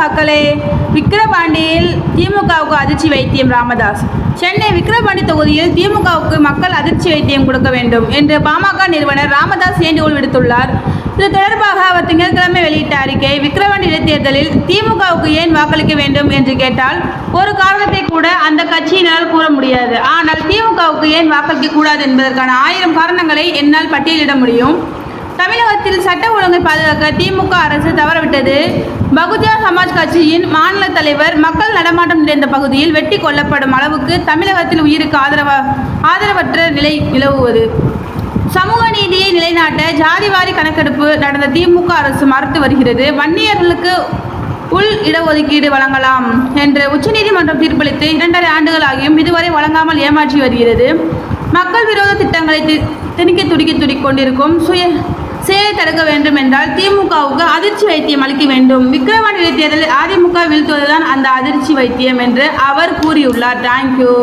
மக்களே, விக்கிரவாண்டியில் திமுகவுக்கு அதிர்ச்சி வைத்தியம் ராமதாஸ். சென்னை விக்கிரவாண்டி தொகுதியில் திமுகவுக்கு மக்கள் அதிர்ச்சி வைத்தியம் கொடுக்க வேண்டும் என்று பாமக நிறுவனர் ராமதாஸ் வேண்டுகோள் விடுத்துள்ளார். இது தொடர்பாக அவர் திங்கட்கிழமை வெளியிட்ட அறிக்கை, விக்கிரவாண்டி இடைத்தேர்தலில் திமுகவுக்கு ஏன் வாக்களிக்க வேண்டும் என்று கேட்டால் ஒரு காரணத்தை கூட அந்த கட்சியினால் கூற முடியாது. ஆனால் திமுகவுக்கு ஏன் வாக்களிக்க கூடாது என்பதற்கான 1000 காரணங்களை என்னால் பட்டியலிட முடியும். தமிழகத்தில் சட்ட ஒழுங்கை பாதுகாக்க திமுக அரசு தவறவிட்டது. பகுஜன் சமாஜ் கட்சியின் மாநில தலைவர் மக்கள் நடமாட்டம் நிறைந்த பகுதியில் வெட்டி கொல்லப்படும் அளவுக்கு தமிழகத்தில் உயிருக்கு ஆதரவற்ற நிலை நிலவுவது. சமூக நீதியை நிலைநாட்ட ஜாதிவாரி கணக்கெடுப்பு நடந்த திமுக அரசு மறுத்து வருகிறது. வன்னியர்களுக்கு உள் இடஒதுக்கீடு வழங்கலாம் என்று உச்சநீதிமன்றம் தீர்ப்பளித்து 2.5 ஆண்டுகள் ஆகியும் இதுவரை வழங்காமல் ஏமாற்றி வருகிறது. மக்கள் விரோத திட்டங்களை திணிக்க துடிக்க கொண்டிருக்கும் செயலை தடுக்க வேண்டும் என்றால் திமுகவுக்கு அதிர்ச்சி வைத்தியம் அளிக்க வேண்டும். விக்கிரவாண்டி இடைத்தேர்தலில் அதிமுக வீழ்த்துவதுதான் அந்த அதிர்ச்சி வைத்தியம் என்று அவர் கூறியுள்ளார். தேங்க்யூ.